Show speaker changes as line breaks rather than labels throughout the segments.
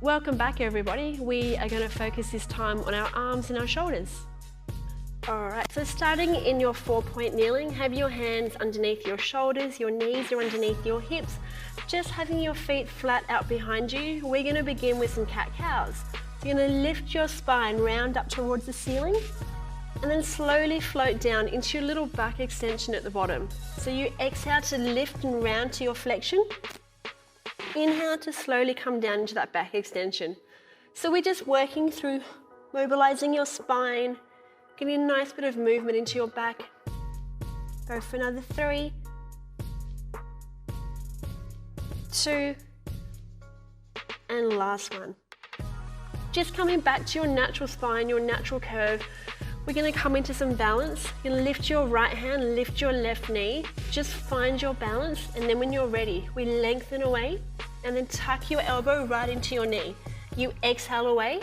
Welcome back, everybody. We are going to focus this time on our arms and our shoulders. Alright, so starting in your 4-point kneeling, have your hands underneath your shoulders, your knees are underneath your hips, just having your feet flat out behind you. We're going to begin with some cat-cows. So you're going to lift your spine round up towards the ceiling and then slowly float down into your little back extension at the bottom. So you exhale to lift and round to your flexion. Inhale to slowly come down into that back extension. So we're just working through mobilizing your spine, getting a nice bit of movement into your back. Go for another 3, 2, and last one. Just coming back to your natural spine, your natural curve. We're going to come into some balance. You're going to lift your right hand, lift your left knee. Just find your balance, and then when you're ready, we lengthen away and then tuck your elbow right into your knee. You exhale away.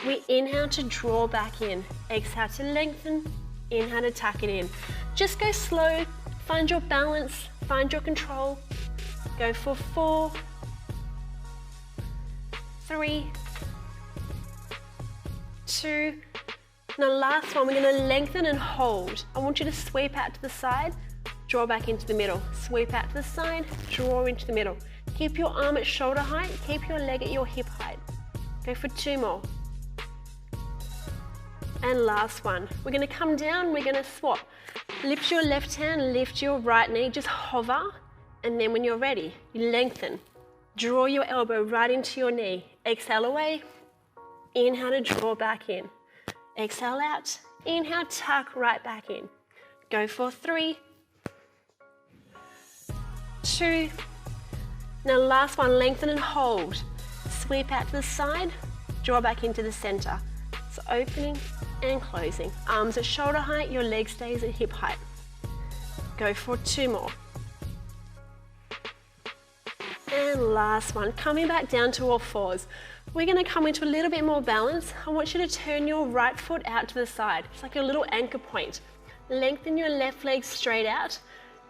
We inhale to draw back in. Exhale to lengthen. Inhale to tuck it in. Just go slow. Find your balance. Find your control. Go for 4, 3, 2. Now last one, we're going to lengthen and hold. I want you to sweep out to the side, draw back into the middle. Sweep out to the side, draw into the middle. Keep your arm at shoulder height. Keep your leg at your hip height. Go for 2 more. And last one, we're going to come down, we're going to swap. Lift your left hand, lift your right knee, just hover, and then when you're ready, you lengthen. Draw your elbow right into your knee. Exhale away, inhale to draw back in. Exhale out, inhale, tuck right back in. Go for 3, 2, now last one, lengthen and hold. Sweep out to the side, draw back into the center. So opening and closing. Arms at shoulder height, your leg stays at hip height. Go for 2 more. And last one, coming back down to all fours. We're going to come into a little bit more balance. I want you to turn your right foot out to the side. It's like a little anchor point. Lengthen your left leg straight out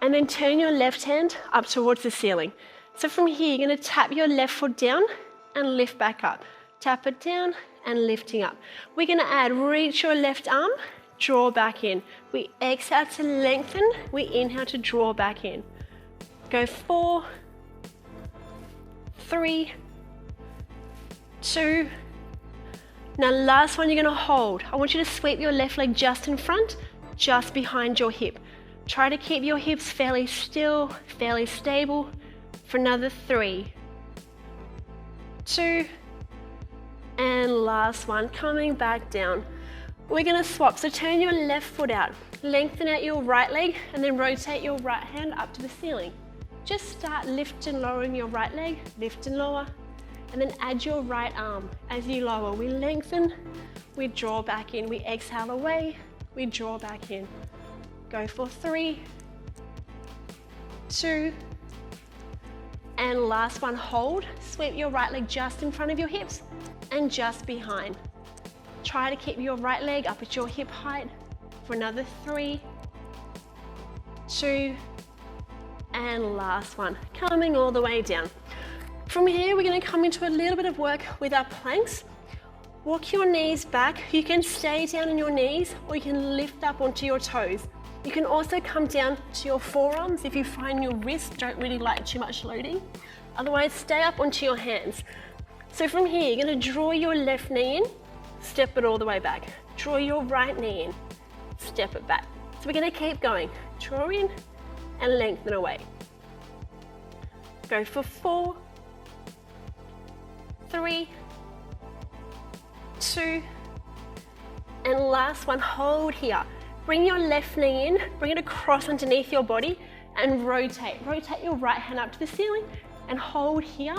and then turn your left hand up towards the ceiling. So from here, you're going to tap your left foot down and lift back up. Tap it down and lifting up. We're going to add, reach your left arm, draw back in. We exhale to lengthen, we inhale to draw back in. Go 4, 3, 2. Now last one, you're going to hold. I want you to sweep your left leg just in front, just behind your hip. Try to keep your hips fairly still, fairly stable for another 3, 2, and last one, coming back down. We're going to swap, so turn your left foot out, lengthen out your right leg, and then rotate your right hand up to the ceiling. Just start lift and lowering your right leg, lift and lower, and then add your right arm. As you lower, we lengthen, we draw back in, we exhale away, we draw back in. Go for 3, 2, and last one, hold. Sweep your right leg just in front of your hips and just behind. Try to keep your right leg up at your hip height for another 3, 2, and last one, coming all the way down. From here, we're going to come into a little bit of work with our planks. Walk your knees back. You can stay down on your knees or you can lift up onto your toes. You can also come down to your forearms if you find your wrists don't really like too much loading. Otherwise, stay up onto your hands. So from here, you're going to draw your left knee in, step it all the way back. Draw your right knee in, step it back. So we're going to keep going. Draw in and lengthen away. Go for 4, 3, 2, and last one, hold here. Bring your left knee in, bring it across underneath your body and rotate. Rotate your right hand up to the ceiling and hold here.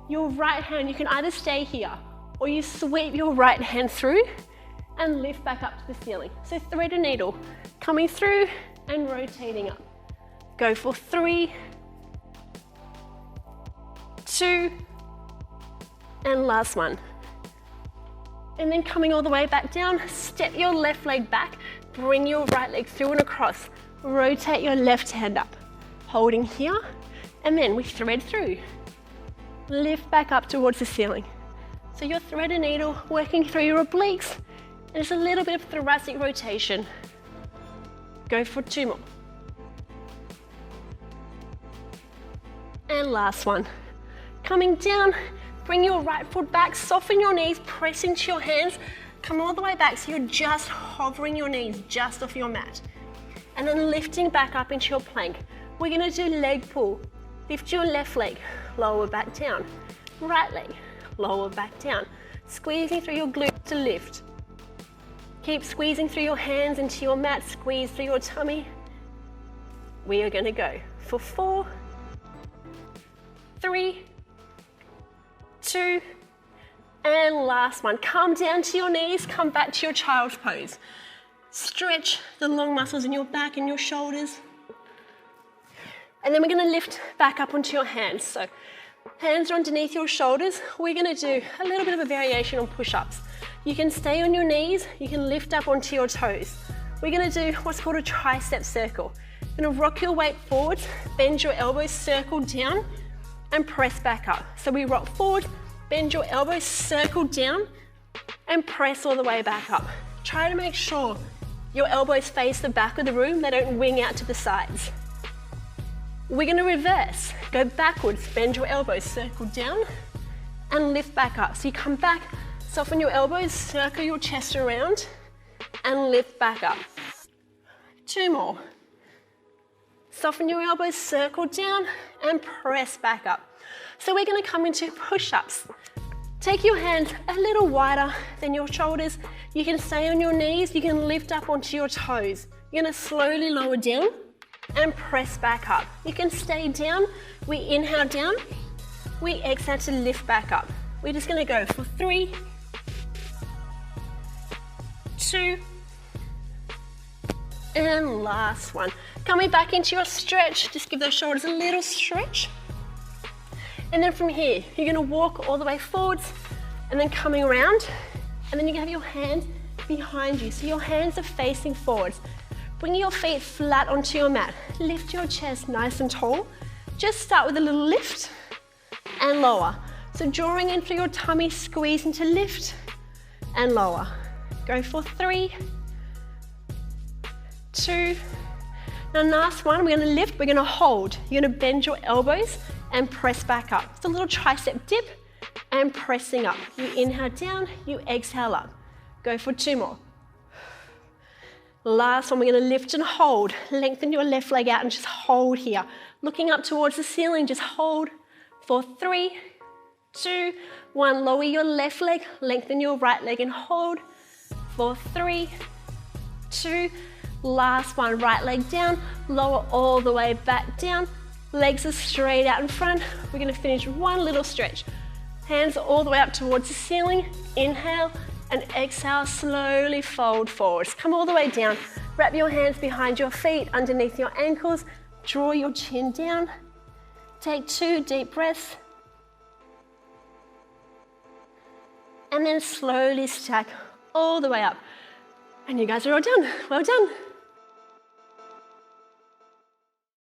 Your right hand, you can either stay here or you sweep your right hand through and lift back up to the ceiling. So thread a needle, coming through and rotating up. Go for 3, 2, and last one. And then coming all the way back down, step your left leg back, Bring your right leg through and across. Rotate your left hand up. Holding here, and then we thread through. Lift back up towards the ceiling. So your thread and needle working through your obliques. And just a little bit of thoracic rotation. Go for 2 more. And last one. Coming down, bring your right foot back, soften your knees, press into your hands. Come all the way back so you're just hovering your knees just off your mat. And then lifting back up into your plank. We're gonna do leg pull. Lift your left leg, lower back down. Right leg, lower back down. Squeezing through your glutes to lift. Keep squeezing through your hands into your mat, squeeze through your tummy. We are gonna go for 4, 3, 2, and last one. Come down to your knees, come back to your child's pose. Stretch the long muscles in your back and your shoulders. And then we're gonna lift back up onto your hands. So hands are underneath your shoulders. We're gonna do a little bit of a variation on push-ups. You can stay on your knees, you can lift up onto your toes. We're gonna do what's called a tricep circle. You're gonna rock your weight forwards, bend your elbows, circle down, and press back up. So we rock forward, bend your elbows, circle down, and press all the way back up. Try to make sure your elbows face the back of the room, they don't wing out to the sides. We're gonna reverse. Go backwards, bend your elbows, circle down, and lift back up. So you come back, soften your elbows, circle your chest around, and lift back up. 2 more. Soften your elbows, circle down, and press back up. So we're gonna come into push-ups. Take your hands a little wider than your shoulders. You can stay on your knees, you can lift up onto your toes. You're gonna slowly lower down and press back up. You can stay down. We inhale down, we exhale to lift back up. We're just gonna go for 3, 2, and last one. Coming back into your stretch, just give those shoulders a little stretch. And then from here, you're gonna walk all the way forwards and then coming around, and then you can have your hands behind you. So your hands are facing forwards. Bring your feet flat onto your mat. Lift your chest nice and tall. Just start with a little lift and lower. So drawing in through your tummy, squeeze into lift and lower. Go for 3, 2. Now last one, we're gonna lift, we're gonna hold. You're gonna bend your elbows and press back up. It's a little tricep dip and pressing up. You inhale down, you exhale up. Go for 2 more. Last one, we're gonna lift and hold. Lengthen your left leg out and just hold here. Looking up towards the ceiling, just hold for 3, 2, 1. Lower your left leg, lengthen your right leg and hold for 3, 2. Last one, right leg down, lower all the way back down. Legs are straight out in front. We're gonna finish one little stretch. Hands all the way up towards the ceiling. Inhale and exhale, slowly fold forwards. Come all the way down. Wrap your hands behind your feet, underneath your ankles. Draw your chin down. Take 2 deep breaths. And then slowly stack all the way up. And you guys are all done. Well done.